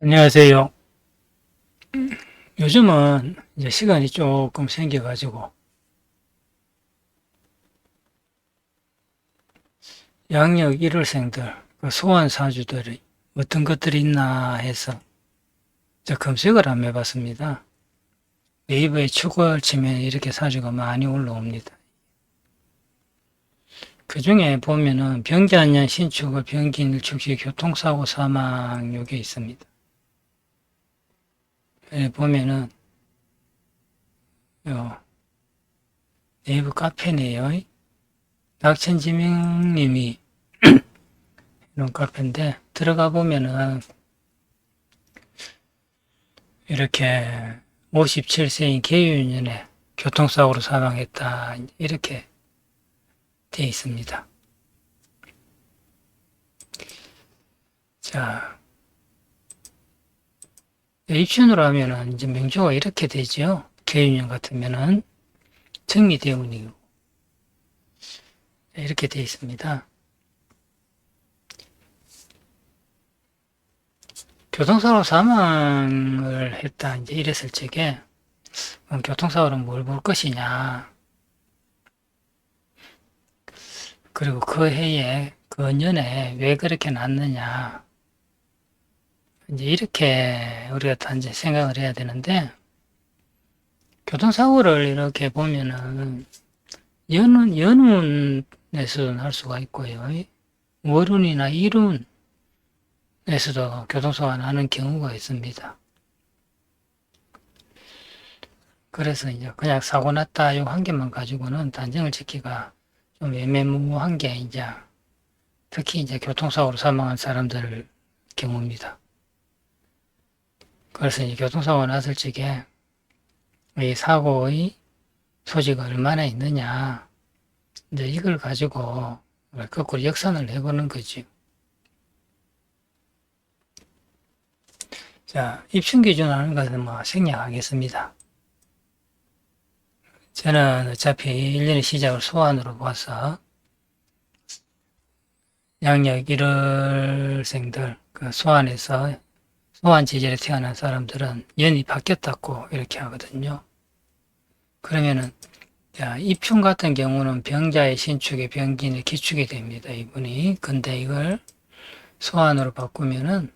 안녕하세요. 요즘은 이제 시간이 조금 생겨가지고 양력 1월생들, 그 소환사주들이 어떤 것들이 있나 해서 이제 검색을 한번 해봤습니다. 네이버에 추가를 치면 이렇게 사주가 많이 올라옵니다. 그 중에 보면은 병자년 신축을 병긴 일축시 교통사고 사망 요게 있습니다. 여기 보면은 요 네이버 카페네요. 낙천지명님이 이런 카페인데 들어가 보면은 이렇게 57세인 계유년에 교통사고로 사망했다 이렇게 되어 있습니다. 자, 입춘으로 하면은 이제 명조가 이렇게 되죠. 계유년 같으면은 정미대운이고 이렇게 되어 있습니다. 교통사고로 사망을 했다 이제 이랬을 적에 교통사고는 뭘 볼 것이냐, 그리고 그 해에 그 년에 왜 그렇게 났느냐, 이제 이렇게 우리가 단지 생각을 해야 되는데, 교통사고를 이렇게 보면은 연운에서도 날 수가 있고요. 월운이나 일운에서도 교통사고가 나는 경우가 있습니다. 그래서 이제 그냥 사고 났다 요 한 개만 가지고는 단정을 짓기가 좀 애매모호한 게 이제 특히 이제 교통사고로 사망한 사람들 경우입니다. 그래서 이제 교통사고가 났을 적에 이 사고의 소지가 얼마나 있느냐, 이제 이걸 가지고 거꾸로 역산을 해보는 거죠. 자, 입춘 기준하는 것은 뭐 생략하겠습니다. 저는 어차피 1년의 시작을 소환으로 봐서 양력 1월생들, 그 소환에서 소환 지절에 태어난 사람들은 연이 바뀌었다고 이렇게 하거든요. 그러면은 자, 입춘 같은 경우는 병자의 신축에 병진의 기축이 됩니다. 이분이. 근데 이걸 소환으로 바꾸면은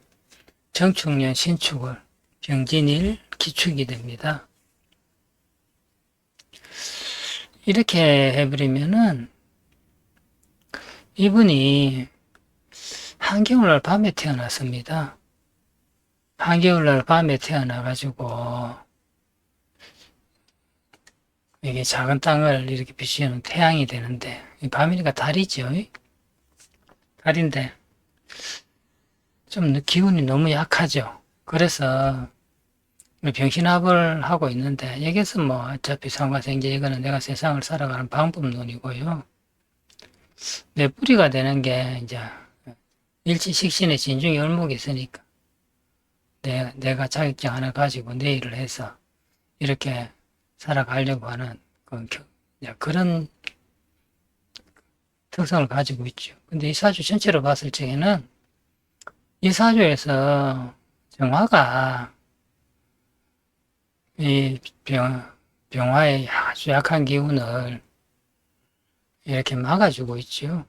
정축년 신축을 병진일 기축이 됩니다. 이렇게 해버리면은 이분이 한겨울날 밤에 태어났습니다. 한겨울날 밤에 태어나가지고 이게 작은 땅을 이렇게 비추는 태양이 되는데 밤이니까 달이죠. 달인데 좀 기운이 너무 약하죠. 그래서 병신합을 하고 있는데 여기서 뭐 어차피 상관생제 이거는 내가 세상을 살아가는 방법론이고요. 내 뿌리가 되는 게 이제 일치식신의 진중의 얼목이 있으니까 내가 자격증 하나 가지고 내 일을 해서 이렇게 살아가려고 하는 그런 특성을 가지고 있죠. 근데 이 사주 전체로 봤을 적에는 이 사주에서 정화가 이 병화의 아주 약한 기운을 이렇게 막아주고 있죠.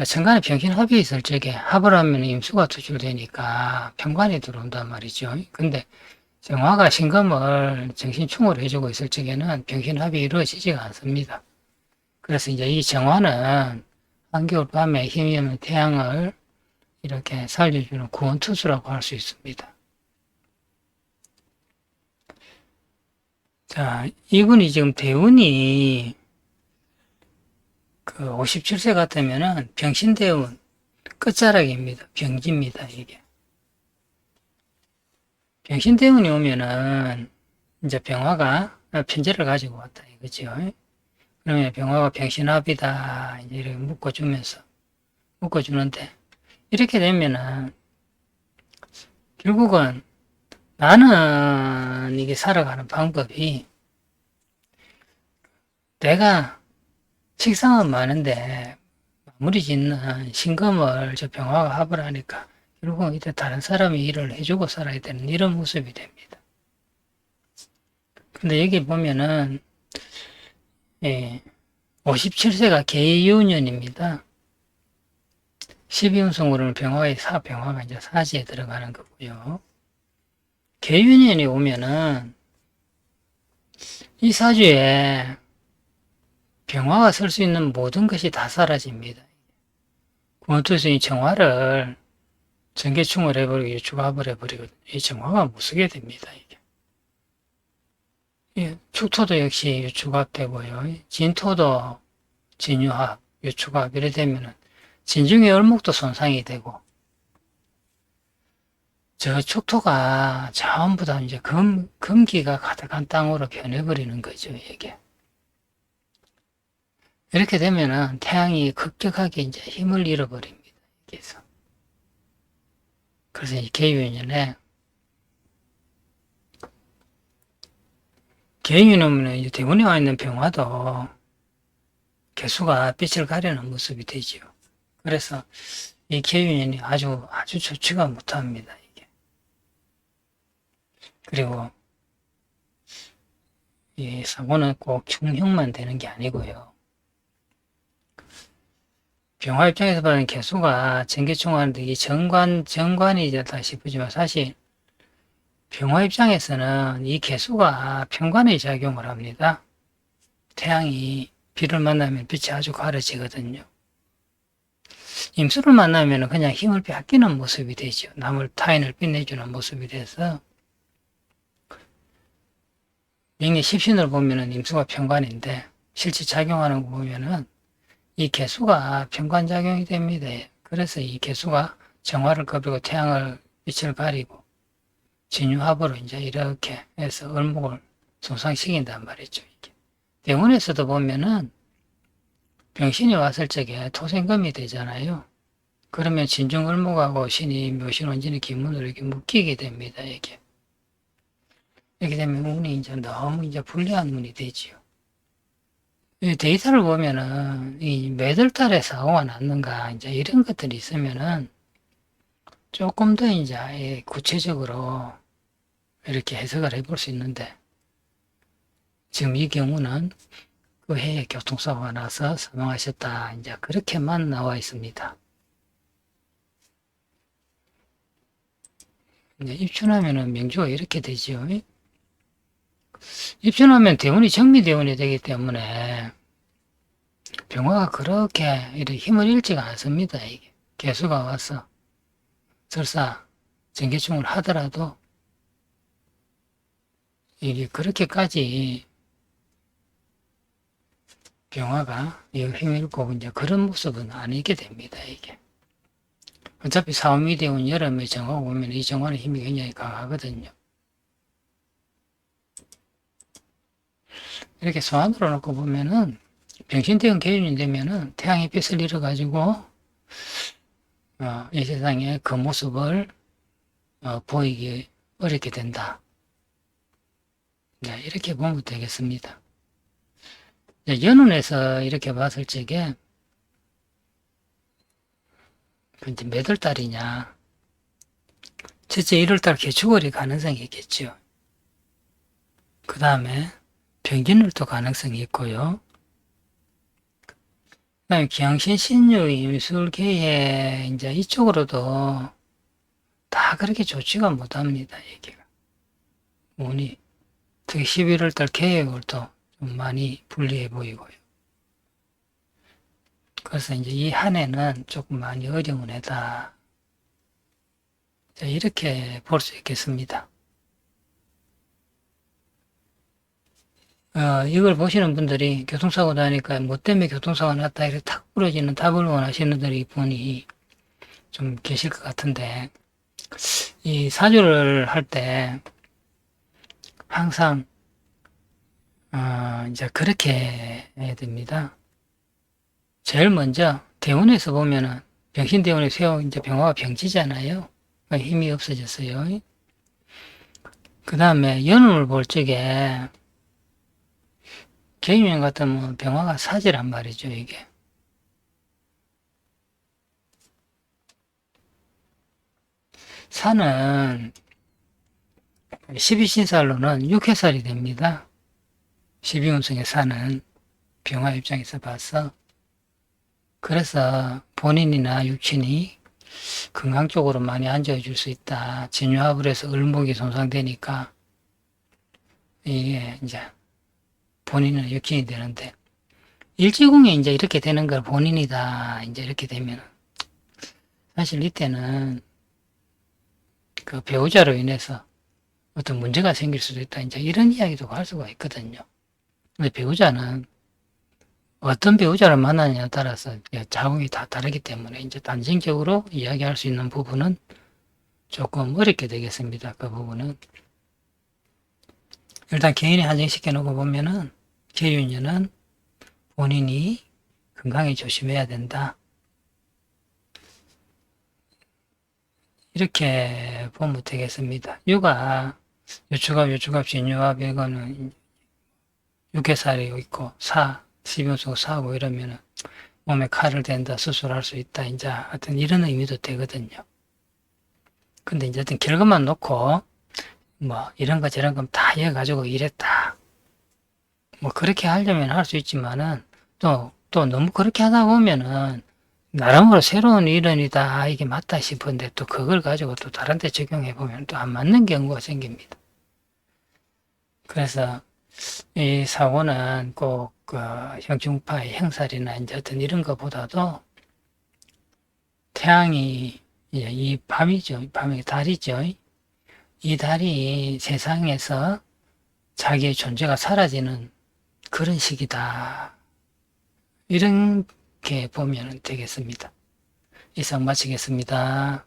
천간에 병신합이 있을 적에 합을 하면 임수가 투출되니까 편관이 들어온단 말이죠. 근데 정화가 신금을 정신충으로 해주고 있을 적에는 병신합이 이루어지지가 않습니다. 그래서 이제 이 정화는 한겨울 밤에 힘이 없는 태양을 이렇게 살려주는 구원투수라고 할 수 있습니다. 자, 이분이 지금 대운이 그 57세 같으면은 병신대운 끝자락입니다. 병기입니다, 이게. 병신대운이 오면은 이제 병화가 편제를 가지고 왔다 이거죠. 그러면 병화가 병신합이다 이제 이렇게 묶어주는데 이렇게 되면은 결국은 나는 이게 살아가는 방법이 내가 식상은 많은데 마무리 짓는 신금을 저 병화가 합을 하니까 결국 이제 다른 사람이 일을 해주고 살아야 되는 이런 모습이 됩니다. 근데 여기 보면은, 예, 57세가 계유년입니다. 12운성으로는 병화의 병화가 이제 사지에 들어가는 거고요. 계유년이 오면은, 이 사주에 병화가 설 수 있는 모든 것이 다 사라집니다. 원투에서 이 정화를 전개충을 해버리고 주갑을 해버리거든요. 이 정화가 못 쓰게 됩니다. 이게. 예, 축토도 역시 주갑되고요. 진토도 진유합, 유축합 이래 되면은 진중의 을목도 손상이 되고 저 축토가 전부 다 이제 금기가 가득한 땅으로 변해버리는 거죠. 이게. 이렇게 되면은 태양이 급격하게 이제 힘을 잃어버립니다. 그래서 이 계유년에 계유년은 대운에 와 있는 병화도 개수가 빛을 가려는 모습이 되지요. 그래서 이 계유년이 아주 좋지가 못합니다. 이게. 그리고 이 사고는 꼭 중형만 되는 게 아니고요. 병화 입장에서 보는 개수가 전개충하는데 이 정관이 되다 싶으지만 사실 병화 입장에서는 이 개수가 편관의 작용을 합니다. 태양이 비를 만나면 빛이 아주 가려지거든요. 임수를 만나면 그냥 힘을 빼앗기는 모습이 되죠. 남을 타인을 빛내주는 모습이 돼서 명리 십신을 보면은 임수가 편관인데 실제 작용하는 거 보면은 이 개수가 편관작용이 됩니다. 그래서 이 개수가 정화를 거두고 태양을 빛을 가리고 진유합으로 이제 이렇게 해서 을목을 손상시킨단 말이죠. 이게. 대운에서도 보면은 병신이 왔을 적에 토생금이 되잖아요. 그러면 진중을목하고 신이 묘신원진의 기문으로 이렇게 묶이게 됩니다. 이게. 이렇게 되면 운이 이제 너무 이제 불리한 운이 되지요. 이 데이터를 보면은 이 매달 달에 사고가 났는가 이제 이런 것들이 있으면은 조금 더 이제 구체적으로 이렇게 해석을 해볼 수 있는데 지금 이 경우는 그 해에 교통사고가 나서 사망하셨다 이제 그렇게만 나와 있습니다. 이제 입춘하면은 명주가 이렇게 되지요. 입춘하면 대운이 정미대운이 되기 때문에 병화가 그렇게 이렇게 힘을 잃지가 않습니다. 이게 개수가 와서 설사 전개충을 하더라도 이게 그렇게까지 병화가 힘을 잃고 이제 그런 모습은 아니게 됩니다. 이게 어차피 사오미 대운 여름에 정화가 오면 이 정화는 힘이 굉장히 강하거든요. 이렇게 소환으로 놓고 보면은 병신대운 계윤이 되면은 태양의 빛을 잃어가지고 이 세상에 그 모습을 보이기 어렵게 된다. 네, 이렇게 보면 되겠습니다. 연운에서 이렇게 봤을 적에 이제 몇 월 달이냐? 첫째 1월달 개축월이 가능성이 있겠죠. 그 다음에 병진월도 가능성이 있고요. 그 다음에 기양신, 신유, 임술계에 이제 이쪽으로도 다 그렇게 좋지가 못합니다. 얘기가. 운이. 특히 11월달 개월도 좀 많이 불리해 보이고요. 그래서 이제 이 한 해는 조금 많이 어려운 해다. 자, 이렇게 볼 수 있겠습니다. 이걸 보시는 분들이 교통사고 나니까 뭐 때문에 교통사고가 났다 이렇게 탁 부러지는 답을 원하시는 분이 좀 계실 것 같은데 이 사주를 할 때 항상 이제 그렇게 해야 됩니다. 제일 먼저 대운에서 보면은 병신대운에 이제 병화가 병지잖아요. 그러니까 힘이 없어졌어요. 그 다음에 연운을 볼 적에 개인년 같으면 병화가 사지란 말이죠, 이게. 산은 12신살로는 6회살이 됩니다. 12운성의 산은 병화 입장에서 봐서. 그래서 본인이나 육친이 건강 쪽으로 많이 안 좋아질 수 있다. 진유합을 해서 을목이 손상되니까 이게 이제 본인은 육친이 되는데, 일지궁에 이제 이렇게 되는 걸 본인이다 이제 이렇게 되면 사실 이때는 그 배우자로 인해서 어떤 문제가 생길 수도 있다 이제 이런 이야기도 할 수가 있거든요. 근데 배우자는 어떤 배우자를 만나느냐에 따라서 작용이 다 다르기 때문에 이제 단정적으로 이야기할 수 있는 부분은 조금 어렵게 되겠습니다. 그 부분은 일단 개인이 한정시켜 놓고 보면은 계유년은 본인이 건강에 조심해야 된다. 이렇게 보면 되겠습니다. 육아, 요축합, 진유합, 이거는 육개살이 있고, 12운수 사고 이러면은 몸에 칼을 댄다, 수술할 수 있다, 이제 하여튼 이런 의미도 되거든요. 근데 이제 어떤 결과만 놓고, 뭐, 이런 거 저런 거 다 이어가지고 이랬다. 뭐, 그렇게 하려면 할 수 있지만은, 또 너무 그렇게 하다 보면은, 나름으로 새로운 이론이다, 이게 맞다 싶은데 또 그걸 가지고 또 다른 데 적용해 보면 또 안 맞는 경우가 생깁니다. 그래서 이 사고는 꼭 그 형중파의 형살이나 이제 어떤 이런 것보다도 태양이 이제 이 밤이죠. 밤이 달이죠. 이 달이 세상에서 자기의 존재가 사라지는 그런 시기다. 이렇게 보면 되겠습니다. 이상 마치겠습니다.